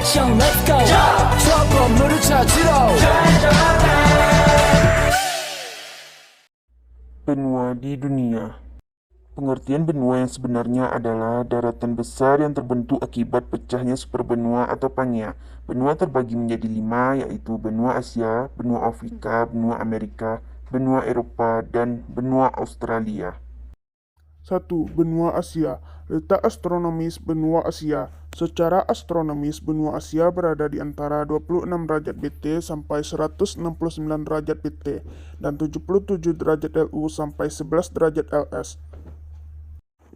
action, let's go. trouble 찾으러. Benua di dunia. Pengertian benua yang sebenarnya adalah daratan besar yang terbentuk akibat pecahnya superbenua atau pangea. Benua terbagi menjadi 5, yaitu benua Asia, benua Afrika, benua Amerika, benua Eropa, dan benua Australia. 1. Benua Asia. Letak astronomis benua Asia. Secara astronomis, benua Asia berada di antara 26 derajat BT sampai 169 derajat BT dan 77 derajat LU sampai 11 derajat LS.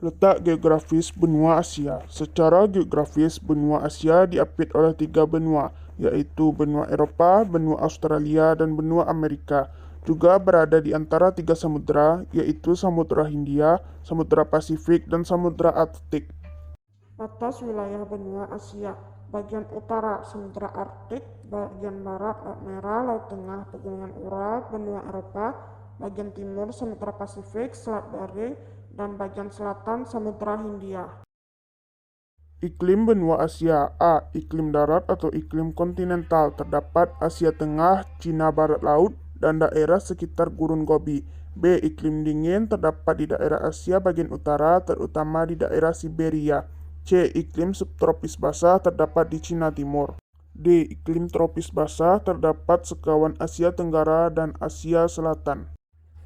Letak geografis benua Asia. Secara geografis, benua Asia diapit oleh 3 benua, yaitu benua Eropa, benua Australia, dan benua Amerika. Juga berada di antara 3 samudera, yaitu Samudra Hindia, Samudra Pasifik, dan Samudra Arktik. Batas wilayah benua Asia. Bagian utara Samudra Arktik, bagian barat Laut Merah, Laut Tengah, Pegunungan Ural, benua Eropa, bagian timur Samudra Pasifik, Selat Bering, dan bagian selatan Samudra Hindia. Iklim benua Asia. A. Iklim darat atau iklim kontinental. Terdapat Asia Tengah, Cina Barat Laut, dan daerah sekitar Gurun Gobi. B. Iklim dingin terdapat di daerah Asia bagian utara, terutama di daerah Siberia. C. Iklim subtropis basah terdapat di Cina Timur. D. Iklim tropis basah terdapat sekawan Asia Tenggara dan Asia Selatan.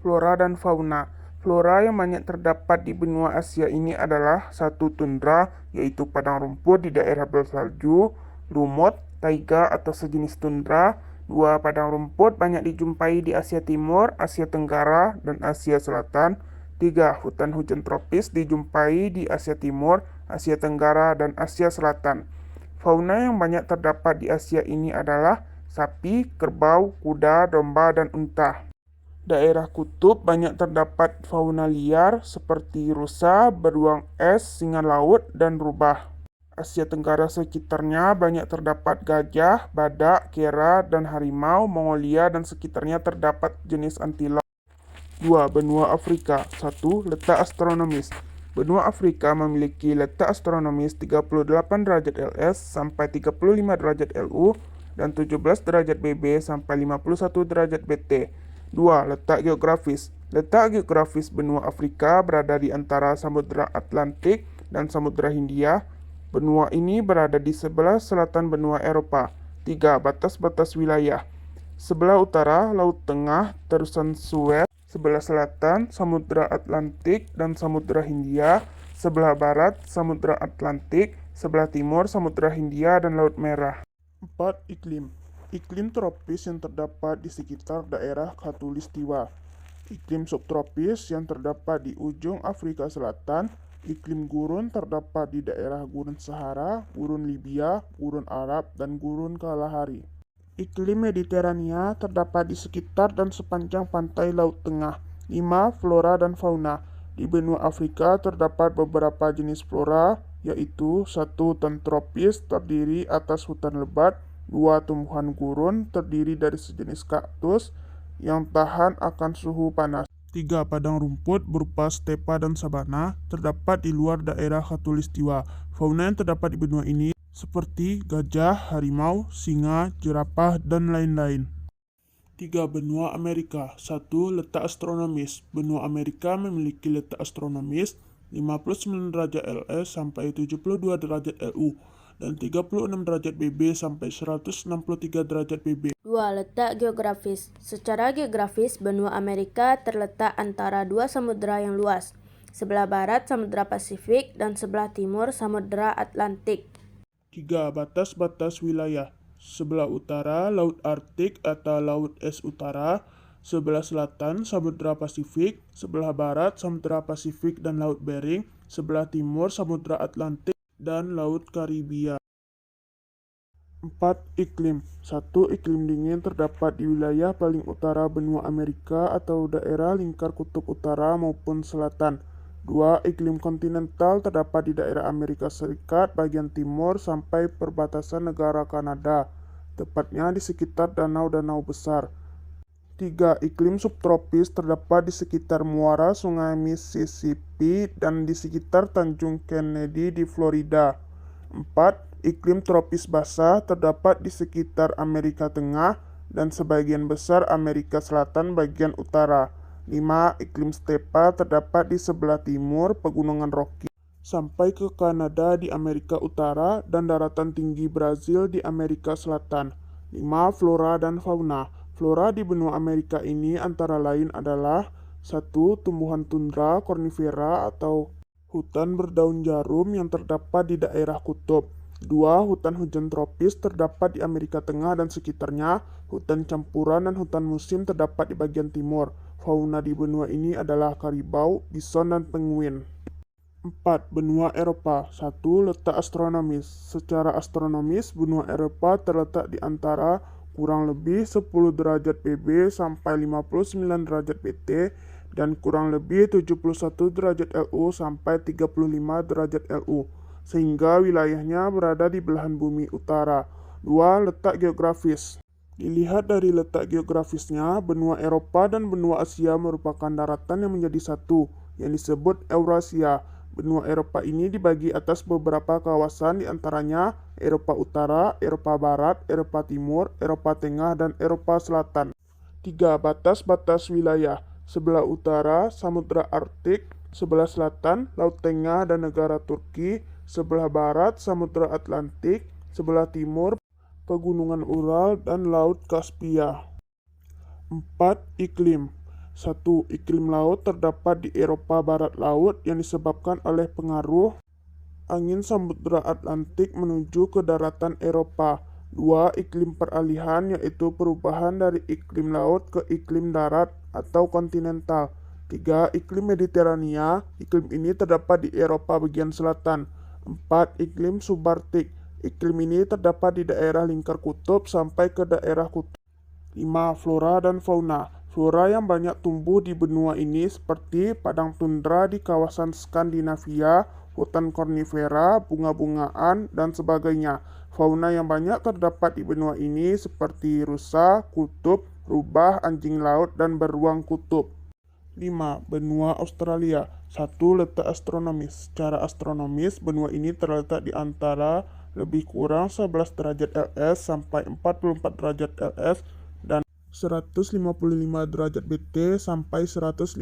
Flora dan fauna. Flora yang banyak terdapat di benua Asia ini adalah 1. Tundra, yaitu padang rumput di daerah bersalju, lumut, taiga atau sejenis tundra. 2. Padang rumput banyak dijumpai di Asia Timur, Asia Tenggara, dan Asia Selatan. 3. Hutan hujan tropis dijumpai di Asia Timur, Asia Tenggara, dan Asia Selatan. Fauna yang banyak terdapat di Asia ini adalah sapi, kerbau, kuda, domba, dan unta. Daerah kutub banyak terdapat fauna liar seperti rusa, beruang es, singa laut, dan rubah. Asia Tenggara sekitarnya banyak terdapat gajah, badak, kera, dan harimau. Mongolia dan sekitarnya terdapat jenis antilop. 2. Benua Afrika. 1. Letak astronomis. Benua Afrika memiliki letak astronomis 38 derajat LS sampai 35 derajat LU dan 17 derajat BB sampai 51 derajat BT. 2. Letak geografis. Letak geografis benua Afrika berada di antara Samudra Atlantik dan Samudra Hindia. Benua ini berada di sebelah selatan benua Eropa. 3. Batas-batas wilayah. Sebelah utara, Laut Tengah, Terusan Suez. Sebelah selatan, Samudra Atlantik dan Samudra Hindia. Sebelah barat, Samudra Atlantik. Sebelah timur, Samudra Hindia dan Laut Merah. 4. Iklim. Iklim tropis yang terdapat di sekitar daerah Khatulistiwa. Iklim subtropis yang terdapat di ujung Afrika Selatan. Iklim gurun terdapat di daerah Gurun Sahara, Gurun Libya, Gurun Arab, dan Gurun Kalahari. Iklim Mediterania terdapat di sekitar dan sepanjang pantai Laut Tengah. 5. Flora dan fauna. Di benua Afrika terdapat beberapa jenis flora, yaitu 1. Hutan tropis terdiri atas hutan lebat. 2. Tumbuhan gurun terdiri dari sejenis kaktus yang tahan akan suhu panas. 3. Padang rumput berupa stepa dan sabana terdapat di luar daerah Khatulistiwa. Fauna yang terdapat di benua ini seperti gajah, harimau, singa, jerapah, dan lain-lain. 3. Benua Amerika. 1. Letak astronomis. Benua Amerika memiliki letak astronomis 59 derajat LS sampai 72 derajat LU dan 36 derajat BB sampai 163 derajat BB. 2. Letak geografis. Secara geografis, benua Amerika terletak antara 2 samudera yang luas. Sebelah barat Samudra Pasifik dan sebelah timur Samudra Atlantik. 3. Batas-batas wilayah. Sebelah utara Laut Arktik atau Laut Es Utara. Sebelah selatan Samudra Pasifik. Sebelah barat Samudra Pasifik dan Laut Bering. Sebelah timur Samudra Atlantik dan Laut Karibia. 4. Iklim. 1. Iklim dingin terdapat di wilayah paling utara benua Amerika atau daerah lingkar kutub utara maupun selatan. 2. Iklim kontinental terdapat di daerah Amerika Serikat bagian timur sampai perbatasan negara Kanada, tepatnya di sekitar danau-danau besar. 3. Iklim subtropis terdapat di sekitar muara Sungai Mississippi dan di sekitar Tanjung Kennedy di Florida. 4. iklim tropis basah terdapat di sekitar Amerika Tengah dan sebagian besar Amerika Selatan bagian utara. 5. Iklim stepa terdapat di sebelah timur Pegunungan Rocky sampai ke Kanada di Amerika Utara dan daratan tinggi Brazil di Amerika Selatan. 5. Flora dan fauna. Flora di benua Amerika ini antara lain adalah 1. Tumbuhan tundra kornivera atau hutan berdaun jarum yang terdapat di daerah kutub. 2. Hutan hujan tropis terdapat di Amerika Tengah dan sekitarnya. Hutan campuran dan hutan musim terdapat di bagian timur. Fauna di benua ini adalah karibau, bison, dan penguin. 4. Benua Eropa. 1. Letak astronomis. Secara astronomis, benua Eropa terletak di antara kurang lebih 10 derajat PB sampai 59 derajat BT dan kurang lebih 71 derajat LU sampai 35 derajat LU, sehingga wilayahnya berada di belahan bumi utara. 2. Letak geografis. Dilihat dari letak geografisnya, benua Eropa dan benua Asia merupakan daratan yang menjadi satu, yang disebut Eurasia. Benua Eropa ini dibagi atas beberapa kawasan, diantaranya Eropa Utara, Eropa Barat, Eropa Timur, Eropa Tengah, dan Eropa Selatan. 3. Batas-batas wilayah. Sebelah utara, Samudra Arktik. Sebelah selatan, Laut Tengah dan negara Turki. Sebelah barat, Samudra Atlantik. Sebelah timur, Pegunungan Ural dan Laut Kaspia. 4. Iklim. 1. Iklim laut terdapat di Eropa Barat Laut yang disebabkan oleh pengaruh angin Samudra Atlantik menuju ke daratan Eropa. 2. Iklim peralihan, yaitu perubahan dari iklim laut ke iklim darat atau kontinental. 3. Iklim Mediterania. Iklim ini terdapat di Eropa bagian selatan. 4. Iklim subarktik. Iklim ini terdapat di daerah lingkar kutub sampai ke daerah kutub. 5. Flora dan fauna. Flora yang banyak tumbuh di benua ini seperti padang tundra di kawasan Skandinavia, hutan kornivera, bunga-bungaan, dan sebagainya. Fauna yang banyak terdapat di benua ini seperti rusa, kutub, rubah, anjing laut, dan beruang kutub. 5. Benua Australia. 1. Letak astronomis. Secara astronomis, benua ini terletak di antara lebih kurang 11 derajat LS sampai 44 derajat LS dan 155 derajat BT sampai 153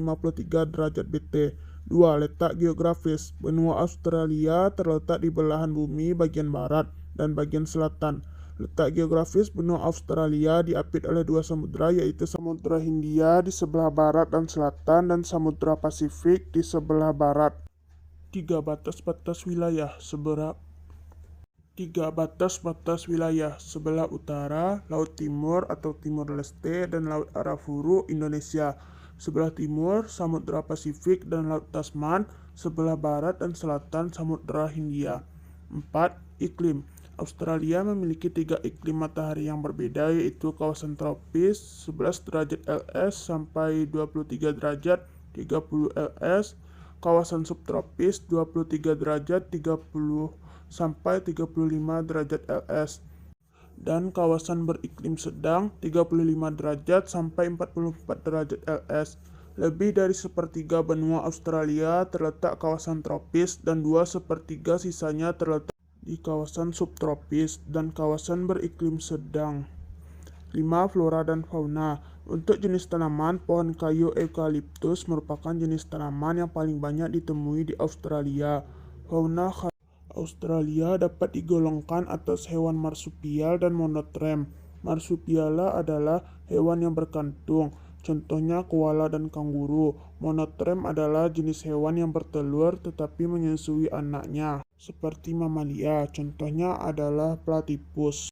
derajat BT. 2. Letak geografis. Benua Australia terletak di belahan bumi bagian barat dan bagian selatan. Letak geografis benua Australia diapit oleh dua samudra, yaitu Samudra Hindia di sebelah barat dan selatan dan Samudra Pasifik di sebelah barat. 3. Batas-batas wilayah. 3. Batas-batas wilayah. Sebelah utara, Laut Timur atau Timur Leste dan Laut Arafuru, Indonesia. Sebelah timur, Samudra Pasifik dan Laut Tasman. Sebelah barat dan selatan, Samudra Hindia. 4. Iklim. Australia memiliki 3 iklim matahari yang berbeda, yaitu kawasan tropis 11 derajat LS sampai 23 derajat 30 LS, kawasan subtropis 23 derajat 30 sampai 35 derajat LS, dan kawasan beriklim sedang 35 derajat sampai 44 derajat LS. Lebih dari sepertiga benua Australia terletak kawasan tropis dan 2/3 sisanya terletak di kawasan subtropis dan kawasan beriklim sedang. 5. Flora dan fauna. Untuk jenis tanaman, pohon kayu eukaliptus merupakan jenis tanaman yang paling banyak ditemui di Australia. Fauna Australia dapat digolongkan atas hewan marsupial dan monotrem. Marsupiala adalah hewan yang berkantung, contohnya koala dan kanguru. Monotrem adalah jenis hewan yang bertelur tetapi menyusui anaknya, seperti mamalia, contohnya adalah platypus.